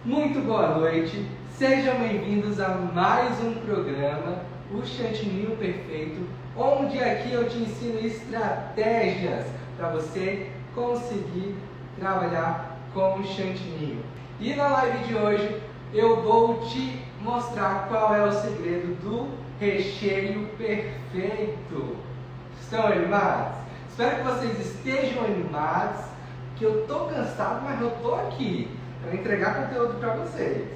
Muito boa noite, sejam bem-vindos a mais um programa, o Chantininho Perfeito, onde aqui eu te ensino estratégias para você conseguir trabalhar com o chantininho. E na live de hoje eu vou te mostrar qual é o segredo do recheio perfeito. Estão animados? Espero que vocês estejam animados, que eu tô cansado, mas eu tô aqui para entregar conteúdo para vocês.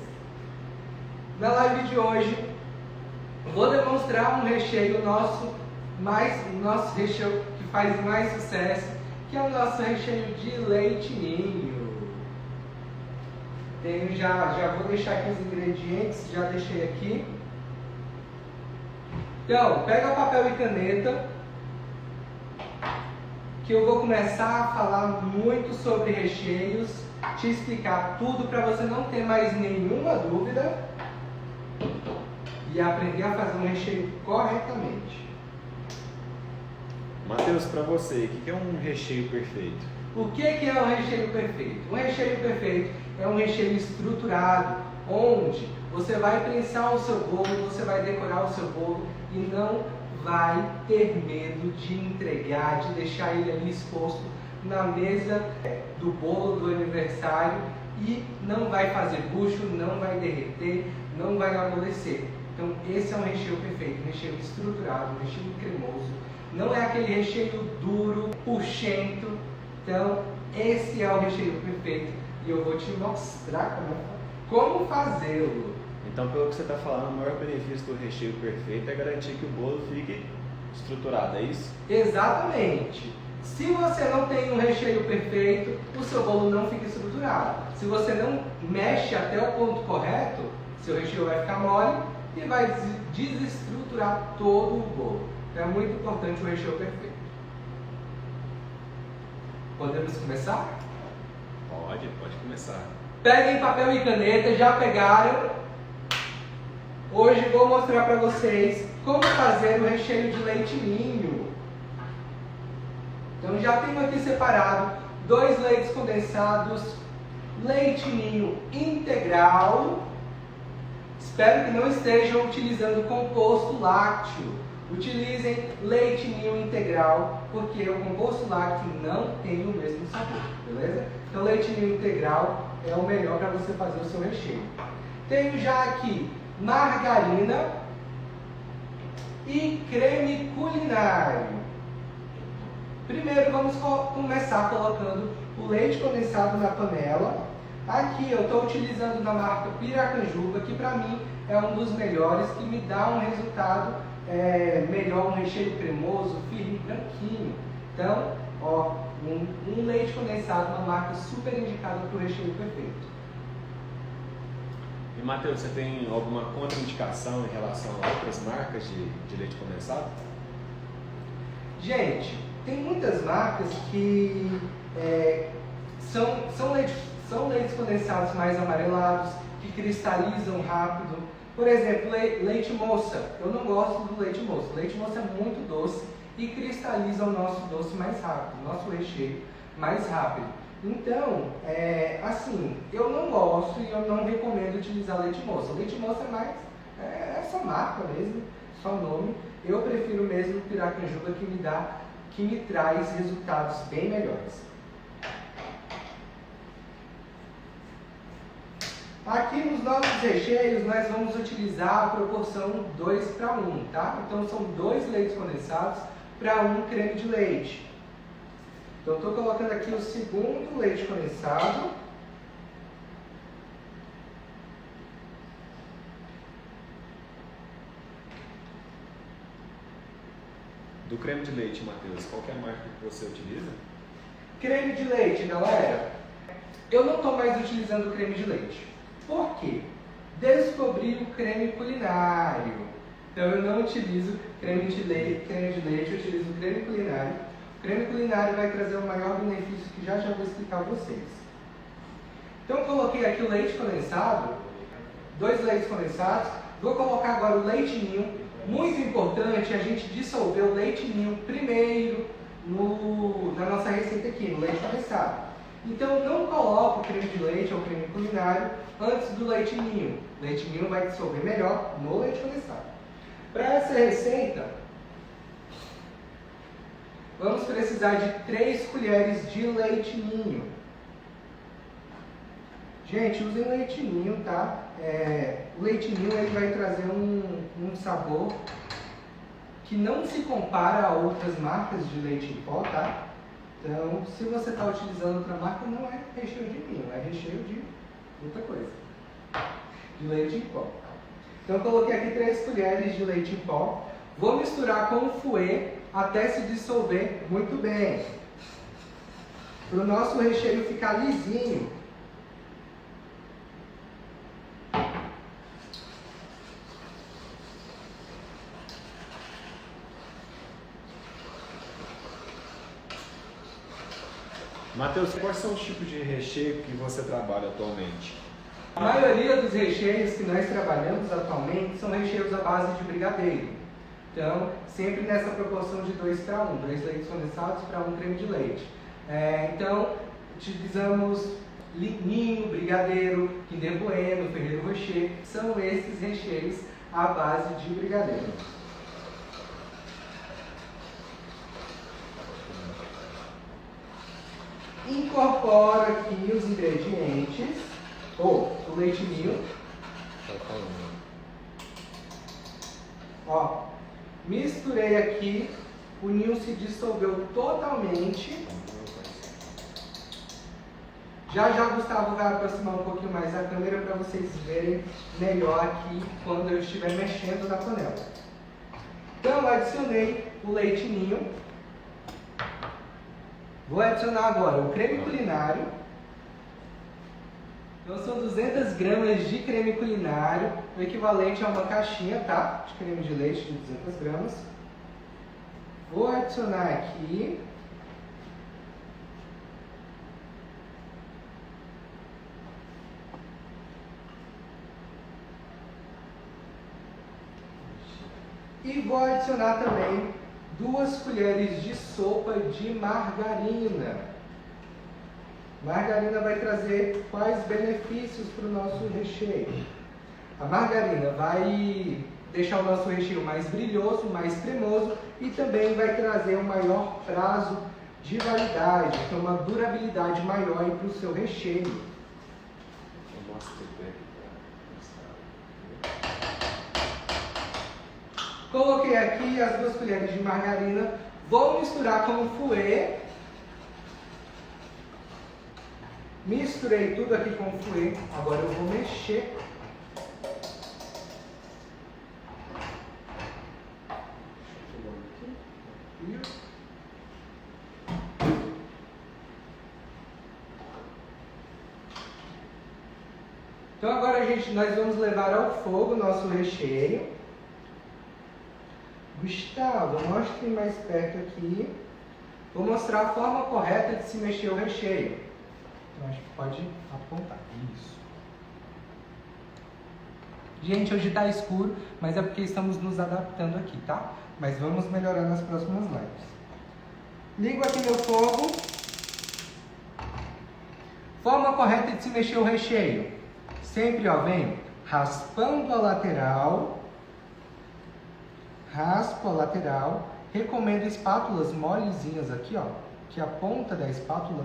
Na live de hoje, vou demonstrar um recheio nosso recheio que faz mais sucesso, que é o nosso recheio de leite ninho. Já vou deixar aqui os ingredientes, já deixei aqui. Então, pega papel e caneta, que eu vou começar a falar muito sobre recheios, te explicar tudo para você não ter mais nenhuma dúvida e aprender a fazer um recheio corretamente. Matheus, para você, o que é um recheio perfeito? O que é um recheio perfeito? Um recheio perfeito é um recheio estruturado, onde você vai prensar o seu bolo, você vai decorar o seu bolo e não vai ter medo de entregar, de deixar ele ali exposto na mesa do bolo do aniversário e não vai fazer bucho, não vai derreter, não vai amolecer. Então esse é um recheio perfeito, um recheio estruturado, um recheio cremoso. Não é aquele recheio duro, puxento. Então esse é o recheio perfeito e eu vou te mostrar como fazê-lo. Então, pelo que você está falando, o maior benefício do recheio perfeito é garantir que o bolo fique estruturado, é isso? Exatamente. Se você não tem um recheio perfeito, o seu bolo não fica estruturado. Se você não mexe até o ponto correto, seu recheio vai ficar mole e vai desestruturar todo o bolo. Então é muito importante o recheio perfeito. Podemos começar? Pode começar. Peguem papel e caneta, já pegaram? Hoje vou mostrar para vocês como fazer o recheio de leite ninho. Então já tenho aqui separado 2 leites condensados, leite ninho integral. Espero que não estejam utilizando composto lácteo. Utilizem leite ninho integral, porque o composto lácteo não tem o mesmo sabor, beleza? Então leite ninho integral é o melhor para você fazer o seu recheio. Tenho já aqui margarina e creme culinário. Primeiro vamos começar colocando o leite condensado na panela. Aqui eu estou utilizando da marca Piracanjuba, que para mim é um dos melhores, que me dá um resultado melhor, um recheio cremoso, firme, branquinho. Então, um leite condensado, uma marca super indicada para o recheio perfeito. E Matheus, você tem alguma contraindicação em relação a outras marcas de leite condensado? Gente, tem muitas marcas que são leites condensados mais amarelados, que cristalizam rápido. Por exemplo, leite moça. Eu não gosto do leite moça. O leite moça é muito doce e cristaliza o nosso doce mais rápido, o nosso recheio mais rápido. Então, eu não gosto e eu não recomendo utilizar leite moça. O leite moça é mais essa marca mesmo, só o nome. Eu prefiro mesmo o Piracanjuba, que me traz resultados bem melhores. Aqui nos nossos recheios nós vamos utilizar a proporção 2:1, tá? Então são 2 leites condensados para 1 creme de leite. Então estou colocando aqui o segundo leite condensado. Do creme de leite, Matheus, qual é a marca que você utiliza? Creme de leite, galera. Eu não estou mais utilizando creme de leite. Por quê? Descobri o creme culinário. Então eu não utilizo creme de leite, eu utilizo creme culinário. O creme culinário vai trazer o maior benefício que já vou explicar a vocês. Então eu coloquei aqui o leite condensado, 2 leites condensados. Vou colocar agora o leite ninho. Muito importante a gente dissolver o leite ninho primeiro na nossa receita aqui, no leite condensado. Então não coloque o creme de leite ou creme culinário antes do leite ninho. O leite ninho vai dissolver melhor no leite condensado. Para essa receita, vamos precisar de 3 colheres de leite ninho. Gente, usem leite ninho, tá? O leite ninho ele vai trazer um sabor que não se compara a outras marcas de leite em pó, tá? Então, se você está utilizando outra marca, não é recheio de ninho, é recheio de outra coisa. De leite em pó. Então, eu coloquei aqui 3 colheres de leite em pó. Vou misturar com o fouet até se dissolver muito bem. Para o nosso recheio ficar lisinho. Matheus, quais são os tipos de recheio que você trabalha atualmente? A maioria dos recheios que nós trabalhamos atualmente são recheios à base de brigadeiro. Então, sempre nessa proporção de 2 para 1, 2 leites condensados para 1 creme de leite. Então, utilizamos ninho, brigadeiro, Kinder Bueno, Ferrero Rocher, são esses recheios à base de brigadeiro. Incorporo aqui os ingredientes, o leite ninho. Ó, misturei aqui, o ninho se dissolveu totalmente. Já Gustavo vai aproximar um pouquinho mais a câmera para vocês verem melhor aqui quando eu estiver mexendo na panela. Então, adicionei o leite ninho. Vou adicionar agora o creme culinário. Então são 200 gramas de creme culinário, o equivalente a uma caixinha, tá? De creme de leite de 200 gramas. Vou adicionar aqui. E vou adicionar também 2 colheres de sopa de margarina. Margarina vai trazer quais benefícios para o nosso recheio? A margarina vai deixar o nosso recheio mais brilhoso, mais cremoso e também vai trazer um maior prazo de validade, então uma durabilidade maior para o seu recheio. Coloquei aqui as 2 colheres de margarina, vou misturar com o fouet. Misturei tudo aqui com o fouet, agora eu vou mexer. Então agora, gente, nós vamos levar ao fogo o nosso recheio. Gustavo, mostre mais perto aqui. Vou mostrar a forma correta de se mexer o recheio. Então acho que pode apontar. Isso. Gente, hoje está escuro, mas é porque estamos nos adaptando aqui, tá? Mas vamos melhorar nas próximas lives. Ligo aqui meu fogo. Forma correta de se mexer o recheio. Sempre, ó, venho raspando a lateral. Raspo a lateral. Recomendo espátulas molezinhas aqui, ó, que a ponta da espátula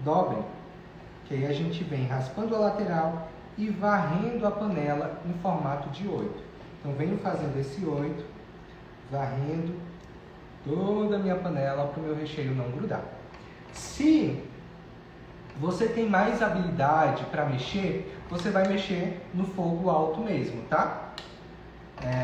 dobre. Que aí a gente vem raspando a lateral e varrendo a panela em formato de 8. Então venho fazendo esse 8, varrendo toda a minha panela para o meu recheio não grudar. Se você tem mais habilidade para mexer, você vai mexer no fogo alto mesmo, tá?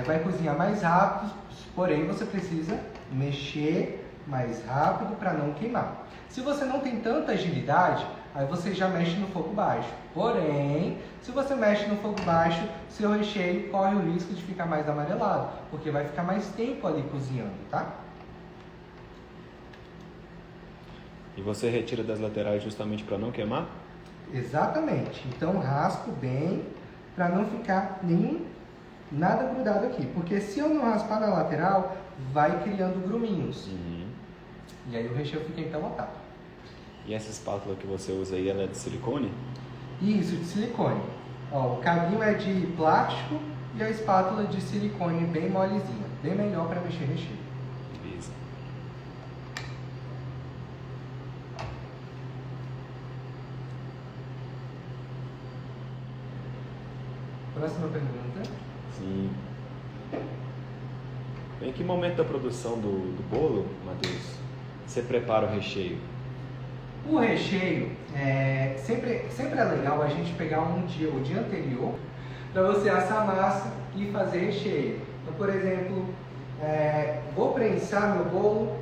Vai cozinhar mais rápido, porém você precisa mexer mais rápido para não queimar. Se você não tem tanta agilidade, aí você já mexe no fogo baixo. Porém, se você mexe no fogo baixo, seu recheio corre o risco de ficar mais amarelado, porque vai ficar mais tempo ali cozinhando, tá? E você retira das laterais justamente para não queimar? Exatamente. Então raspo bem para não ficar nada grudado aqui, porque se eu não raspar na lateral, vai criando gruminhos. E aí o recheio fica então lotado. E essa espátula que você usa aí, ela é de silicone? Isso, de silicone. Ó, o cabinho é de plástico e a espátula de silicone bem molezinha, bem melhor para mexer recheio. Beleza. Próxima pergunta. Sim. Em que momento da produção do bolo, Matheus, você prepara o recheio? O recheio, sempre é legal a gente pegar o dia anterior, para você assar a massa e fazer recheio. Então, por exemplo, vou prensar meu bolo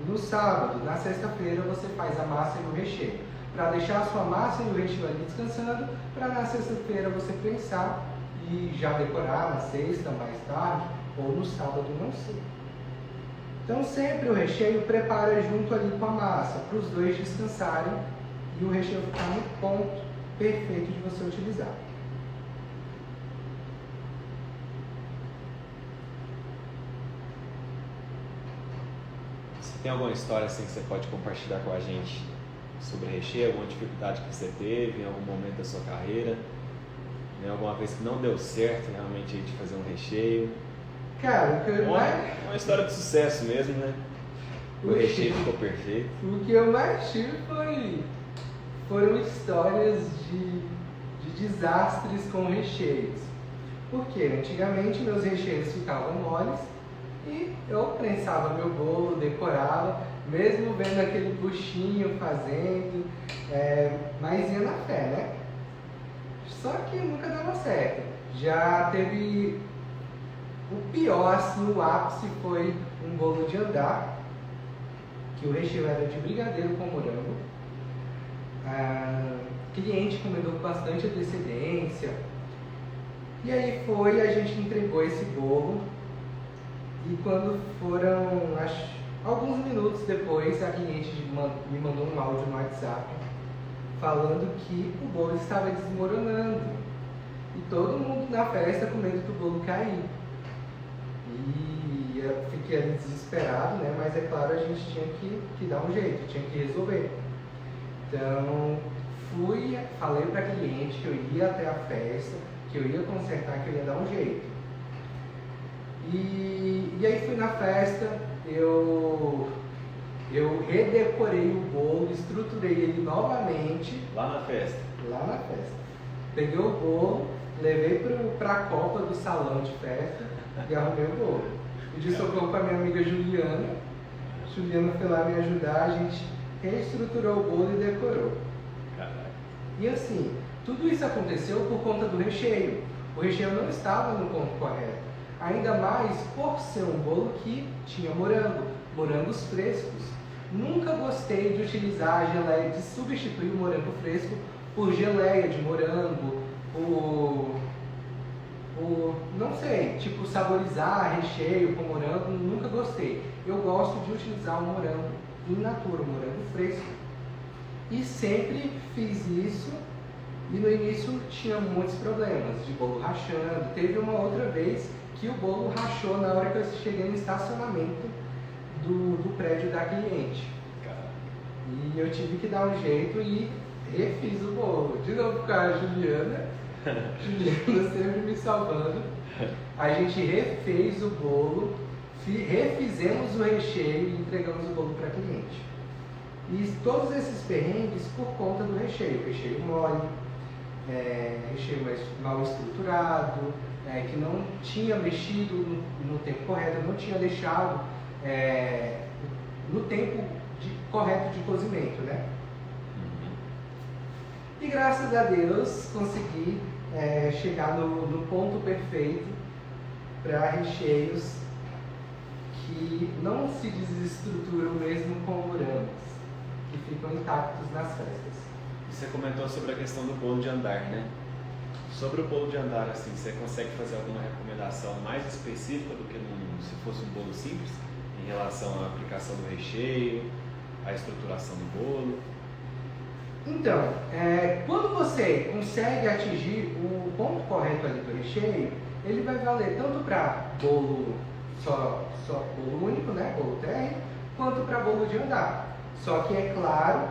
no sábado, na sexta-feira você faz a massa e o recheio, para deixar a sua massa e o recheio ali descansando, para na sexta-feira você prensar e já decorar na sexta, mais tarde, ou no sábado, não sei. Então sempre o recheio prepara junto ali com a massa, para os dois descansarem e o recheio ficar no ponto perfeito de você utilizar. Você tem alguma história assim que você pode compartilhar com a gente sobre recheio, alguma dificuldade que você teve em algum momento da sua carreira? Né? Alguma vez que não deu certo realmente de fazer um recheio? Cara, o que eu mais... Uma história de sucesso mesmo, né? O recheio ficou perfeito. O que eu mais tive foram histórias de desastres com recheios. Porque antigamente meus recheios ficavam moles e eu prensava meu bolo, decorava, mesmo vendo aquele buchinho fazendo, mas ia na fé, né? Só que nunca dava certo. Já teve o pior, assim, o ápice foi um bolo de andar, que o recheio era de brigadeiro com morango. Cliente encomendou com bastante antecedência. E aí a gente entregou esse bolo. E quando foram, alguns minutos depois, a cliente me mandou um áudio no WhatsApp falando que o bolo estava desmoronando. E todo mundo na festa com medo do bolo cair. E eu fiquei ali desesperado, né? Mas é claro, a gente tinha que dar um jeito, tinha que resolver. Então, falei para a cliente que eu ia até a festa, que eu ia consertar, que eu ia dar um jeito. E aí fui na festa, eu redecorei o bolo, estruturei ele novamente. Lá na festa? Lá na festa. Peguei o bolo, levei para a copa do salão de festa e arrumei o bolo. Pedi socorro para minha amiga Juliana. Juliana foi lá me ajudar, a gente reestruturou o bolo e decorou. Caraca. E assim, tudo isso aconteceu por conta do recheio. O recheio não estava no ponto correto. Ainda mais por ser um bolo que tinha morangos frescos. Nunca gostei de utilizar a geleia, de substituir o morango fresco por geleia de morango, não sei, tipo saborizar recheio com morango, nunca gostei. Eu gosto de utilizar o morango in natura, o morango fresco. E sempre fiz isso, e no início tinha muitos problemas de bolo rachando. Teve uma outra vez que o bolo rachou na hora que eu cheguei no estacionamento do prédio da cliente. E eu tive que dar um jeito e refiz o bolo. De novo com a Juliana. Juliana sempre me salvando. A gente refez o bolo, refizemos o recheio e entregamos o bolo para a cliente. E todos esses perrengues por conta do recheio. Recheio mole, recheio mal estruturado, que não tinha mexido no tempo correto, não tinha deixado no tempo correto de cozimento, né? E graças a Deus consegui chegar no ponto perfeito para recheios que não se desestruturam mesmo com morangos, que ficam intactos nas festas. Você comentou sobre a questão do bolo de andar, né? Sobre o bolo de andar, assim, você consegue fazer alguma recomendação mais específica do que se fosse um bolo simples, em relação à aplicação do recheio, à estruturação do bolo? Então, quando você consegue atingir o ponto correto ali do recheio, ele vai valer tanto para bolo só bolo único, né, bolo térreo, quanto para bolo de andar. Só que é claro,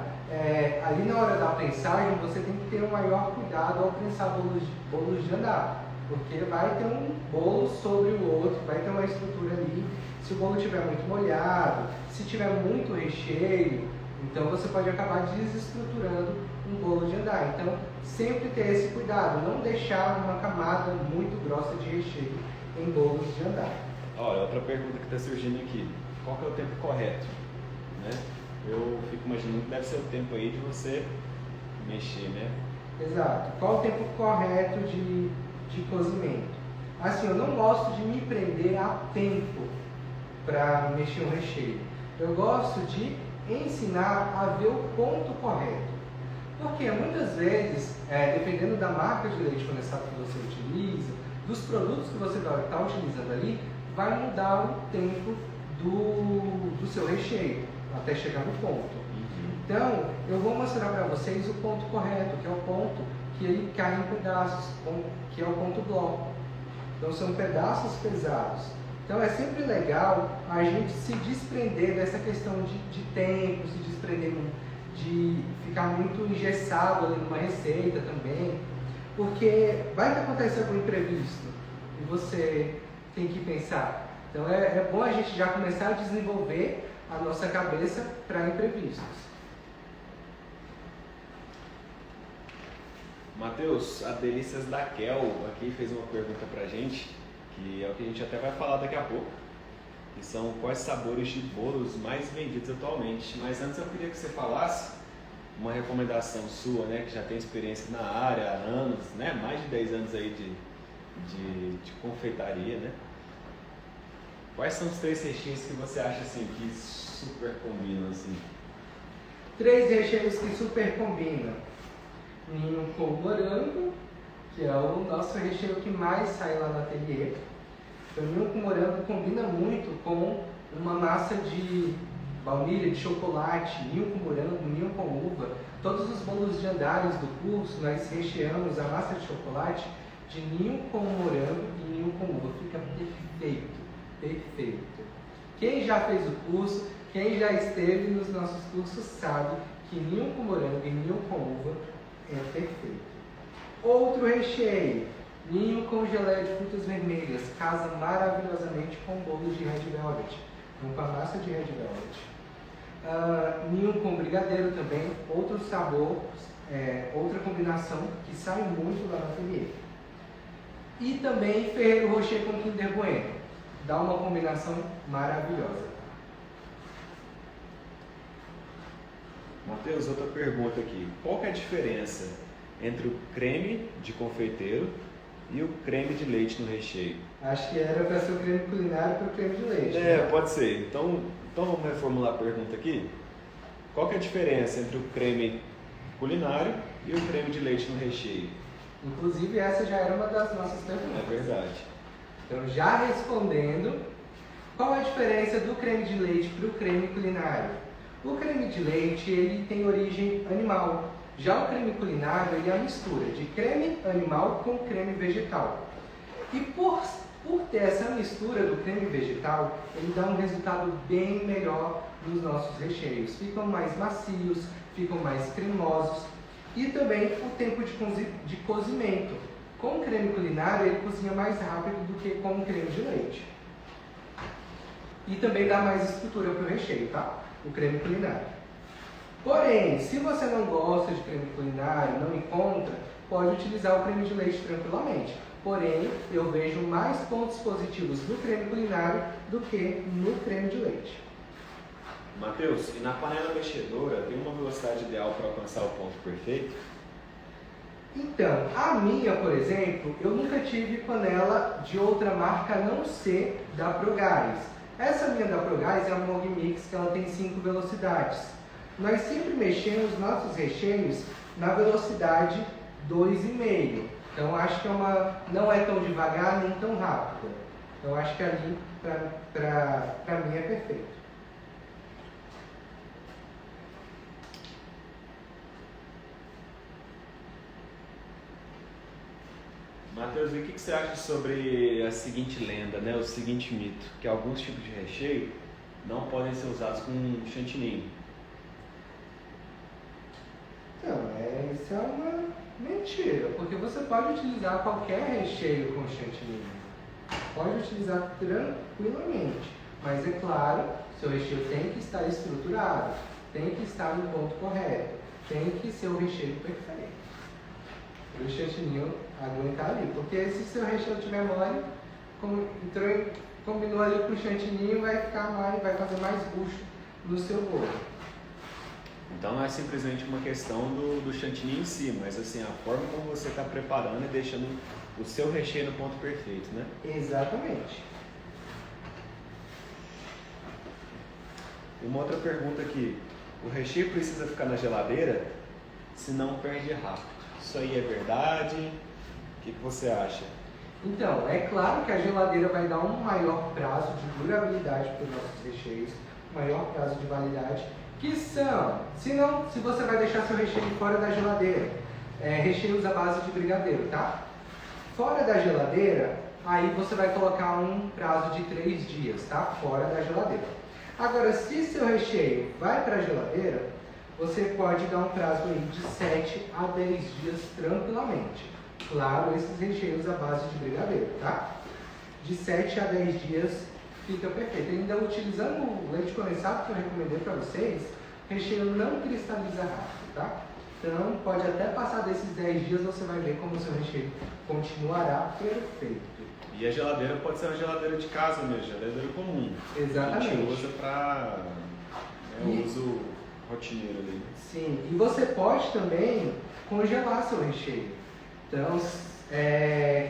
ali na hora da prensagem você tem que ter um maior cuidado ao prensar bolos de andar, porque vai ter um bolo sobre o outro, vai ter uma estrutura ali. Se o bolo estiver muito molhado, se tiver muito recheio, então você pode acabar desestruturando um bolo de andar. Então, sempre ter esse cuidado, não deixar uma camada muito grossa de recheio em bolos de andar. Olha, outra pergunta que está surgindo aqui, qual que é o tempo correto? Né? Eu fico imaginando que deve ser o tempo aí de você mexer, né? Exato. Qual o tempo correto de cozimento? Assim, eu não gosto de me prender a tempo para mexer o recheio. Eu gosto de ensinar a ver o ponto correto. Porque muitas vezes, dependendo da marca de leite condensado que você utiliza, dos produtos que você vai estar utilizando ali, vai mudar o tempo do seu recheio, até chegar no ponto. Então, eu vou mostrar para vocês o ponto correto, que é o ponto que ele cai em pedaços, que é o ponto bloco. Então, são pedaços pesados. Então, é sempre legal a gente se desprender dessa questão de tempo, se desprender de ficar muito engessado ali numa receita também, porque vai que acontece algum imprevisto e você tem que pensar. Então, é bom a gente já começar a desenvolver a nossa cabeça para imprevistos. Matheus, a Delícias da Kel aqui fez uma pergunta pra gente, que é o que a gente até vai falar daqui a pouco, que são quais sabores de bolos mais vendidos atualmente. Mas antes eu queria que você falasse uma recomendação sua, né, que já tem experiência na área há anos, né, mais de 10 anos aí de confeitaria, né? Quais são os 3 recheios que você acha assim que super combinam assim? 3 recheios que super combinam. Ninho com morango, que é o nosso recheio que mais sai lá no ateliê. Então, ninho com morango combina muito com uma massa de baunilha, de chocolate, ninho com morango, ninho com uva. Todos os bolos de andares do curso, nós recheamos a massa de chocolate de ninho com morango e ninho com uva. Fica perfeito, perfeito. Quem já fez o curso, quem já esteve nos nossos cursos sabe que ninho com morango e ninho com uva é perfeito. Outro recheio, ninho com geleia de frutas vermelhas, casa maravilhosamente com bolo de red velvet, com a massa de red velvet. Ninho com brigadeiro também, outro sabor, outra combinação que sai muito lá no ateliê. E também Ferrero Rocher com Kinder Bueno, dá uma combinação maravilhosa. Matheus, outra pergunta aqui. Qual que é a diferença entre o creme de confeiteiro e o creme de leite no recheio? Acho que era para ser o creme culinário para o creme de leite. Né? Pode ser. Então vamos reformular a pergunta aqui. Qual que é a diferença entre o creme culinário e o creme de leite no recheio? Inclusive, essa já era uma das nossas perguntas. É verdade. Então, já respondendo, qual a diferença do creme de leite para o creme culinário? O creme de leite, ele tem origem animal. Já o creme culinário, ele é a mistura de creme animal com creme vegetal. E por ter essa mistura do creme vegetal, ele dá um resultado bem melhor nos nossos recheios. Ficam mais macios, ficam mais cremosos. E também o tempo de cozimento. Com o creme culinário, ele cozinha mais rápido do que com o creme de leite. E também dá mais estrutura para o recheio, tá? O creme culinário. Porém, se você não gosta de creme culinário, não encontra, pode utilizar o creme de leite tranquilamente. Porém, eu vejo mais pontos positivos no creme culinário do que no creme de leite. Matheus, e na panela mexedora tem uma velocidade ideal para alcançar o ponto perfeito? Então, a minha, por exemplo, eu nunca tive panela de outra marca a não ser da Progás. Essa minha da Progás é a Mog Mix, que ela tem 5 velocidades. Nós sempre mexemos nossos recheios na velocidade 2,5. Então, acho que não é tão devagar nem tão rápida. Então, acho que ali, para mim, é perfeito. Matheus, e o que você acha sobre a seguinte lenda, né? O seguinte mito, que alguns tipos de recheio não podem ser usados com chantilly? Isso é uma mentira, porque você pode utilizar qualquer recheio com chantilly. Pode utilizar tranquilamente, mas é claro, seu recheio tem que estar estruturado, tem que estar no ponto correto, tem que ser o recheio perfeito. Para o chantilly aguentar ali, porque se seu recheio tiver mole, combinou ali com o chantilly, vai fazer mais bucho no seu bolo. Então não é simplesmente uma questão do chantilly em si, mas assim, a forma como você está preparando e deixando o seu recheio no ponto perfeito, né? Exatamente. Uma outra pergunta aqui, o recheio precisa ficar na geladeira, senão perde rápido. Isso aí é verdade? O que você acha? Então, é claro que a geladeira vai dar um maior prazo de durabilidade para os nossos recheios, maior prazo de validade, que são, se você vai deixar seu recheio fora da geladeira, recheios à base de brigadeiro, tá? Fora da geladeira, aí você vai colocar um prazo de 3 dias, tá? Fora da geladeira. Agora, se seu recheio vai para a geladeira, você pode dar um prazo aí de 7 a 10 dias tranquilamente. Claro, esses recheios à base de brigadeiro, tá? De 7 a 10 dias fica perfeito. Ainda utilizando o leite condensado que eu recomendei para vocês, o recheio não cristaliza rápido, tá? Então, pode até passar desses 10 dias, você vai ver como o seu recheio continuará perfeito. E a geladeira pode ser uma geladeira de casa mesmo, geladeira comum. Exatamente. A gente usa para uso rotineiro ali. Sim, e você pode também congelar seu recheio. Então,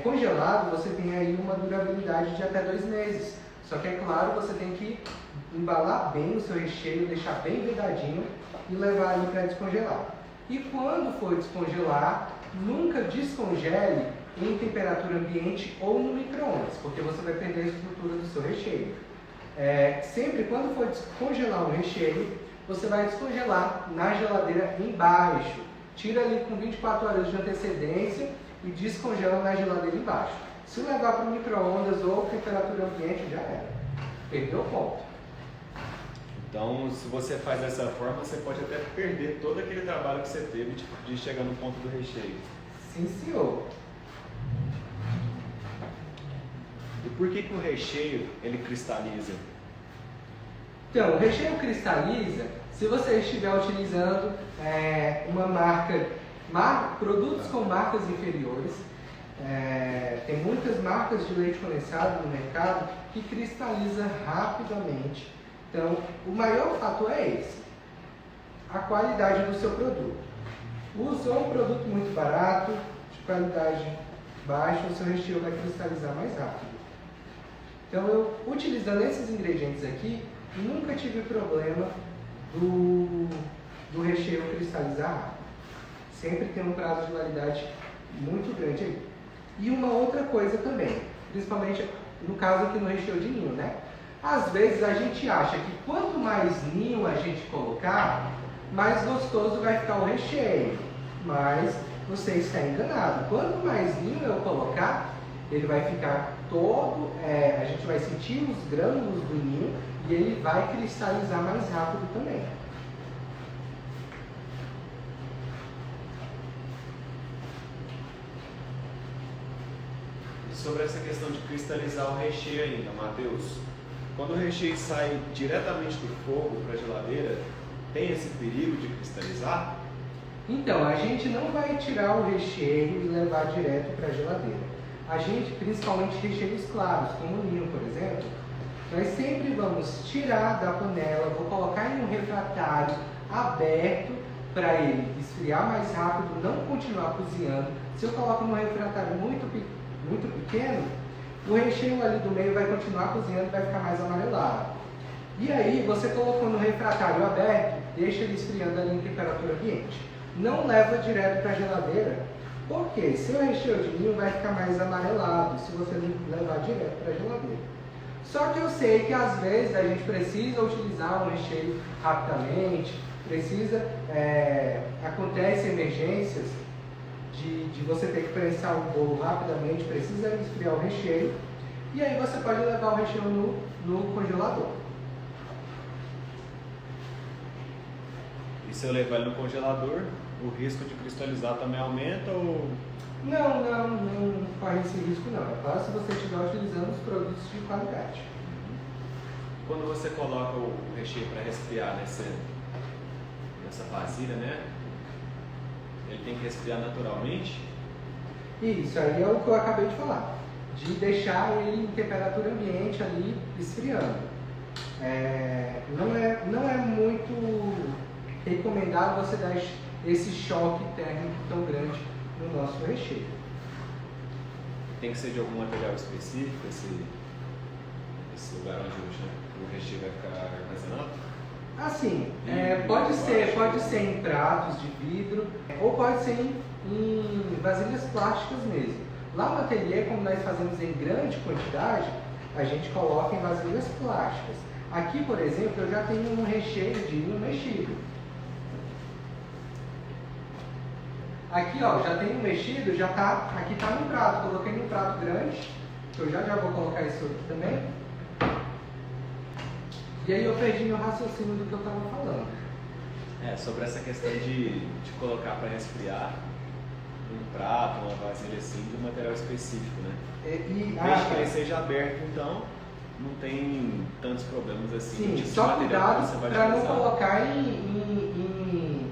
congelado você tem aí uma durabilidade de até 2 meses. Só que é claro, você tem que embalar bem o seu recheio, deixar bem vedadinho e levar ali para descongelar. E quando for descongelar, nunca descongele em temperatura ambiente ou no micro-ondas, porque você vai perder a estrutura do seu recheio. Sempre quando for descongelar um recheio, você vai descongelar na geladeira embaixo. Tira ali com 24 horas de antecedência e descongela na geladeira embaixo. Se levar para o micro-ondas ou temperatura ambiente, já era. Perdeu o ponto. Então, se você faz dessa forma, você pode até perder todo aquele trabalho que você teve de chegar no ponto do recheio. Sim, senhor. E por que o recheio ele cristaliza? Então, o recheio cristaliza se você estiver utilizando produtos com marcas inferiores. Tem muitas marcas de leite condensado no mercado que cristaliza rapidamente. Então, o maior fator é esse, a qualidade do seu produto. Usou um produto muito barato, de qualidade baixa, o seu recheio vai cristalizar mais rápido. Então, eu utilizando esses ingredientes aqui, nunca tive problema do recheio cristalizar rápido. Sempre tem um prazo de validade muito grande aí. E uma outra coisa também, principalmente no caso aqui no recheio de ninho, né? Às vezes a gente acha que quanto mais ninho a gente colocar, mais gostoso vai ficar o recheio. Mas você está enganado. Quanto mais ninho eu colocar, ele vai ficar todo, a gente vai sentir os grânulos do ninho e ele vai cristalizar mais rápido também. E sobre essa questão de cristalizar o recheio ainda, Matheus, quando o recheio sai diretamente do fogo para a geladeira, tem esse perigo de cristalizar? Então, a gente não vai tirar o recheio e levar direto para a geladeira. A gente, principalmente recheios claros, como o ninho, por exemplo, nós sempre vamos tirar da panela, vou colocar em um refratário aberto para ele esfriar mais rápido, não continuar cozinhando. Se eu coloco num refratário muito pequeno, o recheio ali do meio vai continuar cozinhando e vai ficar mais amarelado. E aí, você colocou no refratário aberto, deixa ele esfriando ali em temperatura ambiente. Não leva direto para a geladeira, porque seu recheio de ninho vai ficar mais amarelado se você levar direto para a geladeira. Só que eu sei que às vezes a gente precisa utilizar um recheio rapidamente, acontece emergências de você ter que prensar um bolo rapidamente, precisa esfriar o recheio, e aí você pode levar o recheio no congelador. E se eu levar ele no congelador, o risco de cristalizar também aumenta ou... Não corre esse risco não. É claro se você estiver utilizando os produtos de qualidade. Quando você coloca o recheio para resfriar nessa vasilha, né? Ele tem que resfriar naturalmente? Isso aí é o que eu acabei de falar. De deixar ele em temperatura ambiente ali, esfriando. Não é muito recomendado você dar esse choque térmico tão grande no nosso recheio. Tem que ser de algum material específico esse lugar onde o recheio vai ficar armazenado? Assim, pode ser em pratos de vidro ou pode ser em vasilhas plásticas mesmo. Lá no ateliê, como nós fazemos em grande quantidade, a gente coloca em vasilhas plásticas. Aqui, por exemplo, eu já tenho um recheio de linho mexido. Aqui, ó, já tem um mexido, aqui tá no prato. Coloquei num prato grande, que eu já vou colocar isso aqui também. E aí eu perdi meu raciocínio do que eu estava falando. Sobre essa questão de colocar para resfriar um prato, uma vasilha assim, de um material específico, né? Desde que ele seja aberto, então, não tem tantos problemas assim. Sim, só cuidado para não colocar em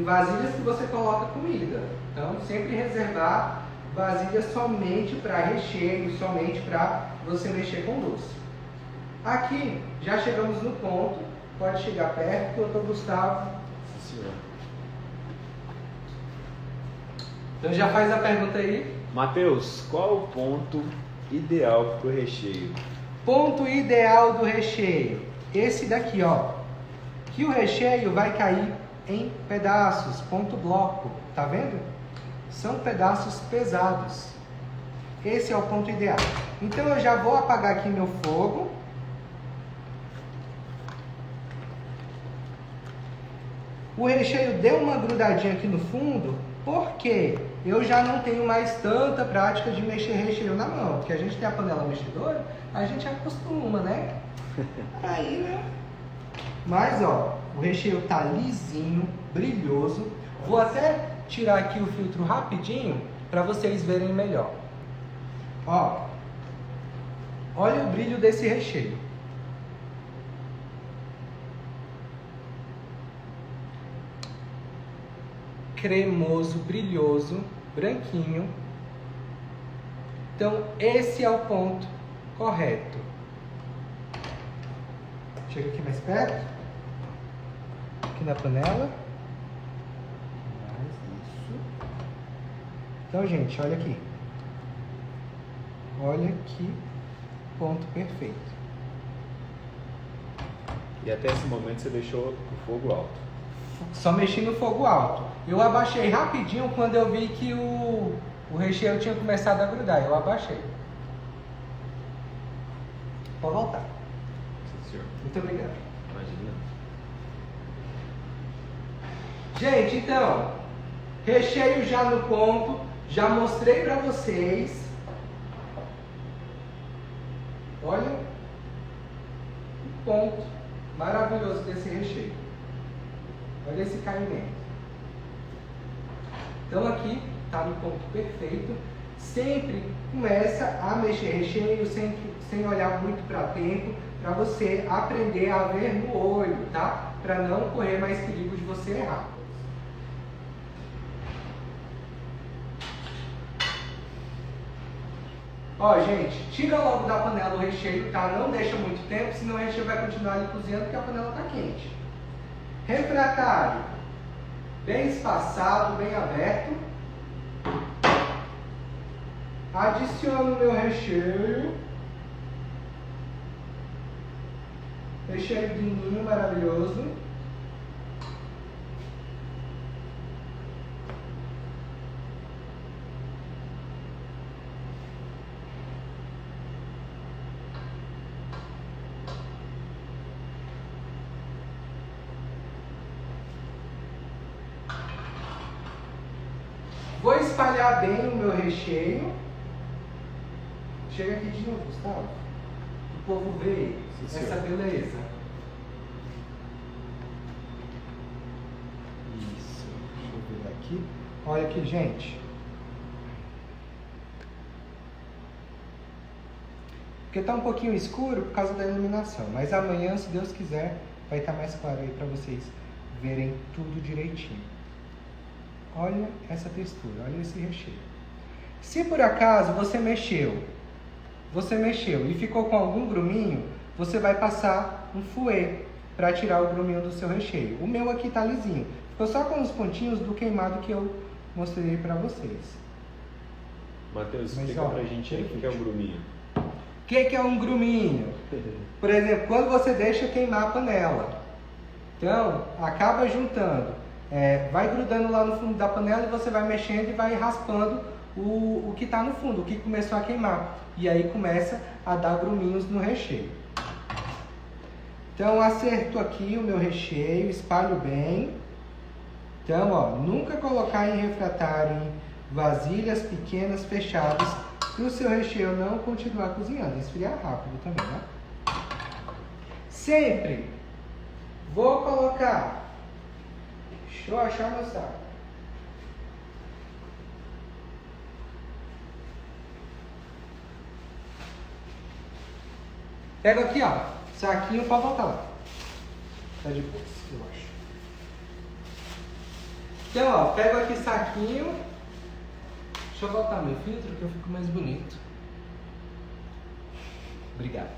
vasilhas que você coloca comida. Então, sempre reservar vasilhas somente para recheio, somente para você mexer com doce. Aqui, já chegamos no ponto. Pode chegar perto, doutor Gustavo. Sim, senhor. Então já faz a pergunta aí. Matheus, qual o ponto ideal para o recheio? Ponto ideal do recheio. Esse daqui, ó. Que o recheio vai cair em pedaços, ponto bloco. Tá vendo? São pedaços pesados. Esse é o ponto ideal. Então eu já vou apagar aqui meu fogo. O recheio deu uma grudadinha aqui no fundo, porque eu já não tenho mais tanta prática de mexer recheio na mão. Porque a gente tem a panela mexedora, a gente acostuma, né? Aí, né? Mas, ó, o recheio tá lisinho, brilhoso. Vou até tirar aqui o filtro rapidinho, para vocês verem melhor. Ó, olha o brilho desse recheio. Cremoso, brilhoso, branquinho. Então, esse é o ponto correto. Chega aqui mais perto. Aqui na panela. Mais isso. Então, gente, olha aqui. Olha que ponto perfeito. E até esse momento você deixou o fogo alto. Só mexi no fogo alto. Eu abaixei rapidinho quando eu vi que o recheio tinha começado a grudar. Eu abaixei. Pode voltar. Sim, senhor. Muito obrigado. Imagina. Gente, então, recheio já no ponto. Já mostrei pra vocês. Olha o ponto maravilhoso desse recheio. Olha esse caimento. Então aqui está no ponto perfeito. Sempre começa a mexer recheio sem olhar muito para tempo, para você aprender a ver no olho, tá? Para não correr mais perigo de você errar. Ó, gente, tira logo da panela o recheio, tá? Não deixa muito tempo, senão o recheio vai continuar ali cozinhando porque a panela está quente. Refratário, bem espaçado, bem aberto. Adiciono meu recheio. Recheio de ninho maravilhoso. Vou espalhar bem o meu recheio. Chega aqui de novo, Gustavo. O povo vê essa beleza. Isso. Deixa eu ver aqui. Olha aqui, gente. Porque tá um pouquinho escuro por causa da iluminação. Mas amanhã, se Deus quiser, vai estar mais claro aí para vocês verem tudo direitinho. Olha essa textura, olha esse recheio. Se por acaso você mexeu e ficou com algum gruminho, você vai passar um fouet para tirar o gruminho do seu recheio. O meu aqui tá lisinho. Ficou só com os pontinhos do queimado que eu mostrei para vocês. Matheus, explica pra gente aí o que é um gruminho. O que é um gruminho? Por exemplo, quando você deixa queimar a panela. Então, acaba juntando. Vai grudando lá no fundo da panela e você vai mexendo e vai raspando o que está no fundo, o que começou a queimar. E aí começa a dar gruminhos no recheio. Então, acerto aqui o meu recheio, espalho bem. Então, ó, nunca colocar em refratário, em vasilhas pequenas, fechadas, para o seu recheio não continuar cozinhando, esfriar rápido também, né? Sempre vou colocar. Deixa eu achar meu saco. Pego aqui, ó, saquinho para voltar lá. Tá de boa, eu acho. Então, ó, pego aqui saquinho. Deixa eu voltar meu filtro que eu fico mais bonito. Obrigado.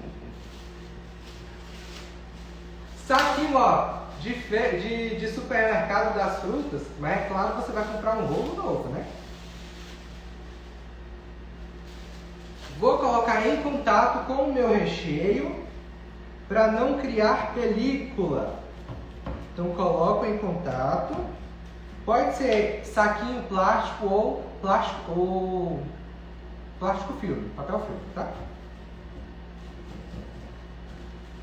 Saquinho, ó, de supermercado das frutas, mas é claro que você vai comprar um rolo novo, né? Vou colocar em contato com o meu recheio para não criar película. Então coloco em contato. Pode ser saquinho plástico ou plástico filme, papel filme, tá?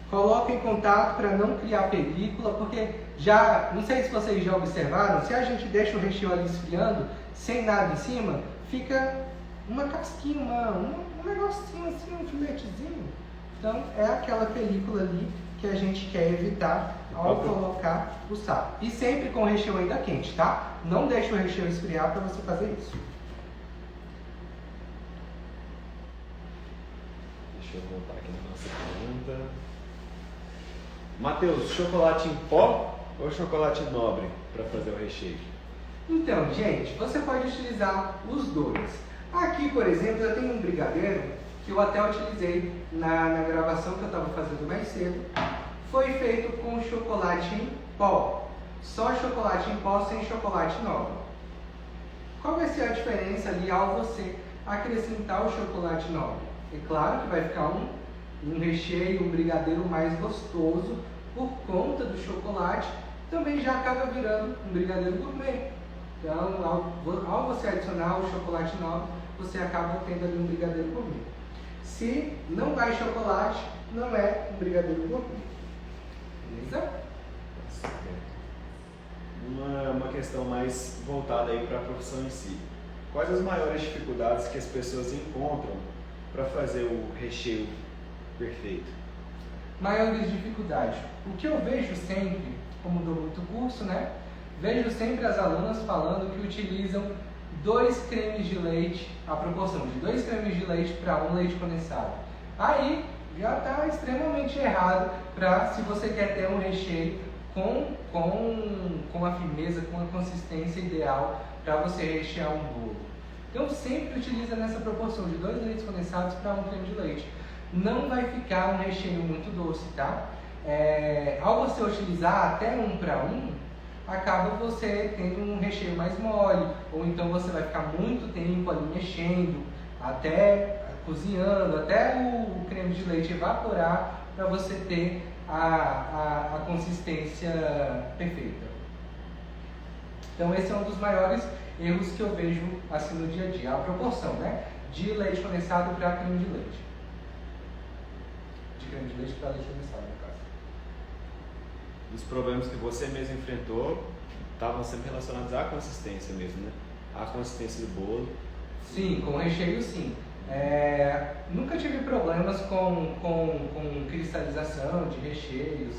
Coloco em contato para não criar película, porque já, não sei se vocês já observaram, se a gente deixa o recheio ali esfriando, sem nada em cima, fica uma casquinha, um negocinho assim, um filetezinho. Então é aquela película ali que a gente quer evitar ao colocar o sal. E sempre com o recheio ainda quente, tá? Não deixe o recheio esfriar para você fazer isso. Deixa eu voltar aqui na nossa pergunta. Matheus, chocolate em pó ou chocolate nobre para fazer o recheio? Então, gente, você pode utilizar os dois. Aqui, por exemplo, eu tenho um brigadeiro que eu até utilizei na gravação que eu estava fazendo mais cedo. Foi feito com chocolate em pó. Só chocolate em pó, sem chocolate nobre. Qual vai ser a diferença ali ao você acrescentar o chocolate nobre? É claro que vai ficar um recheio, um brigadeiro mais gostoso por conta do chocolate. Também já acaba virando um brigadeiro gourmet. Então, ao você adicionar o chocolate nobre, você acaba tendo ali um brigadeiro gourmet. Se não vai chocolate, não é um brigadeiro gourmet. Beleza? Uma questão mais voltada aí para a profissão em si. Quais as maiores dificuldades que as pessoas encontram para fazer o recheio perfeito? Maiores dificuldades. O que eu vejo sempre, como dou muito curso, né? Vejo sempre as alunas falando que utilizam 2 cremes de leite, a proporção de 2 cremes de leite para 1 leite condensado. Aí já está extremamente errado se você quer ter um recheio com a firmeza, com a consistência ideal para você rechear um bolo. Então sempre utiliza nessa proporção de 2 leites condensados para 1 creme de leite. Não vai ficar um recheio muito doce, tá? Ao você utilizar até 1 para 1, acaba você tendo um recheio mais mole, ou então você vai ficar muito tempo ali mexendo, até cozinhando, até o creme de leite evaporar, para você ter a consistência perfeita. Então esse é um dos maiores erros que eu vejo assim no dia a dia, a proporção, né? De leite condensado para creme de leite. De creme de leite para leite condensado, no caso. Os problemas que você mesmo enfrentou estavam sempre relacionados à consistência mesmo, né? À consistência do bolo. Sim, com recheio sim. Nunca tive problemas com cristalização de recheios,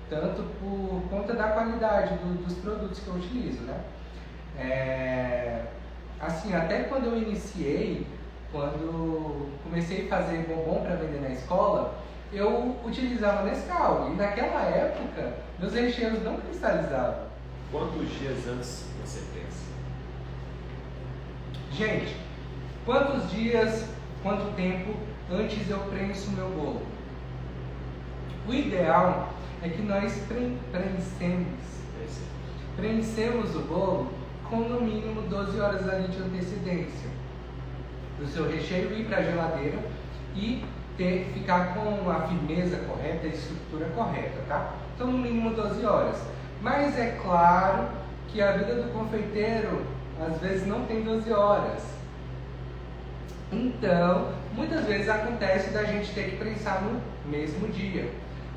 tanto por conta da qualidade dos produtos que eu utilizo, né? Assim, até quando eu iniciei, quando comecei a fazer bombom para vender na escola, eu utilizava Nescau. E naquela época, meus recheios não cristalizavam. Quantos dias antes você pensa? Gente, quantos dias, quanto tempo antes eu prenso o meu bolo? O ideal é que nós prensemos o bolo com no mínimo 12 horas ali de antecedência do seu recheio ir para a geladeira e ficar com a firmeza correta, a estrutura correta, tá? Então no mínimo 12 horas. Mas é claro que a vida do confeiteiro às vezes não tem 12 horas. Então, muitas vezes acontece da gente ter que prensar no mesmo dia.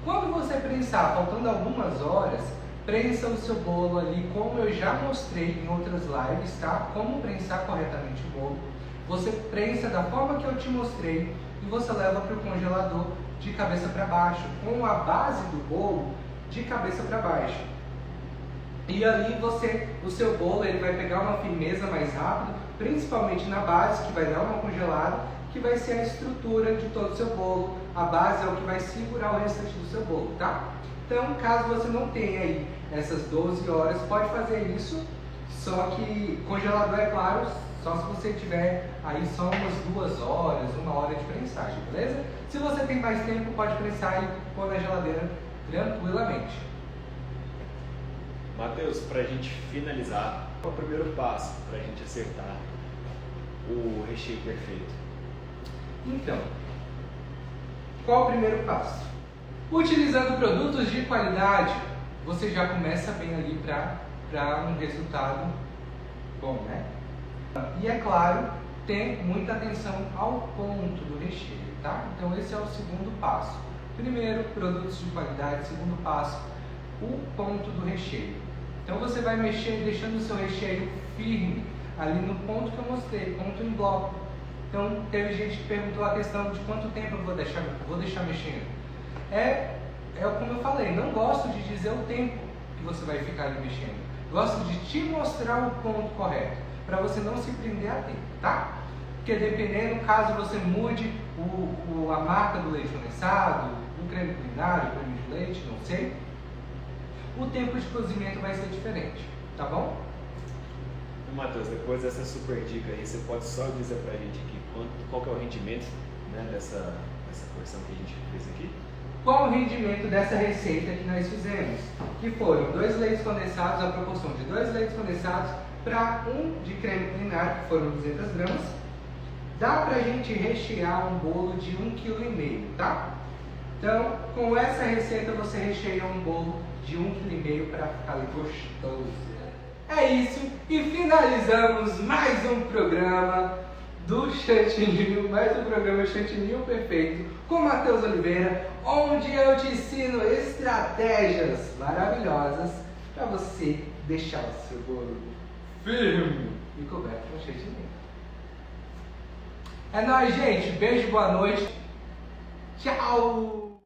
Quando você prensar faltando algumas horas, prensa o seu bolo ali, como eu já mostrei em outras lives, tá? Como prensar corretamente o bolo. Você prensa da forma que eu te mostrei e você leva para o congelador de cabeça para baixo, com a base do bolo de cabeça para baixo. E ali o seu bolo ele vai pegar uma firmeza mais rápido, principalmente na base, que vai dar uma congelada, que vai ser a estrutura de todo o seu bolo. A base é o que vai segurar o restante do seu bolo, tá? Então, caso você não tenha aí essas 12 horas, pode fazer isso, só que congelador, é claro, só se você tiver aí só umas 2 horas, 1 hora de prensagem, beleza? Se você tem mais tempo, pode prensar e pôr na geladeira tranquilamente. Matheus, para a gente finalizar, qual é o primeiro passo para a gente acertar o recheio perfeito? Então, qual o primeiro passo? Utilizando produtos de qualidade, você já começa bem ali para um resultado bom, né? E é claro, ter muita atenção ao ponto do recheio, tá? Então esse é o segundo passo. Primeiro, produtos de qualidade. Segundo passo, o ponto do recheio. Então você vai mexer, deixando o seu recheio firme ali no ponto que eu mostrei, ponto em bloco. Então teve gente que perguntou a questão de quanto tempo eu vou deixar mexendo. É como eu falei, não gosto de dizer o tempo que você vai ficar ali mexendo. Gosto de te mostrar o ponto correto, para você não se prender a tempo, tá? Porque dependendo, caso você mude a marca do leite condensado, o creme culinário, o creme de leite, não sei, o tempo de cozimento vai ser diferente, tá bom? Matheus, depois dessa super dica aí, você pode só dizer pra gente aqui qual que é o rendimento, né, dessa porção que a gente fez aqui? Qual o rendimento dessa receita que nós fizemos? Que foram 2 leites condensados, a proporção de 2 leites condensados para 1 de creme culinário, que foram 200 gramas. Dá pra gente rechear um bolo de 1,5 kg, tá? Então, com essa receita você recheia um bolo de 1,5 kg para ficar gostoso. É isso, e finalizamos mais um programa do Chantininho, mais um programa Chantininho Perfeito com Matheus Oliveira, onde eu te ensino estratégias maravilhosas para você deixar o seu bolo firme e coberto com chantininho. É nóis, gente. Beijo, boa noite. Tchau!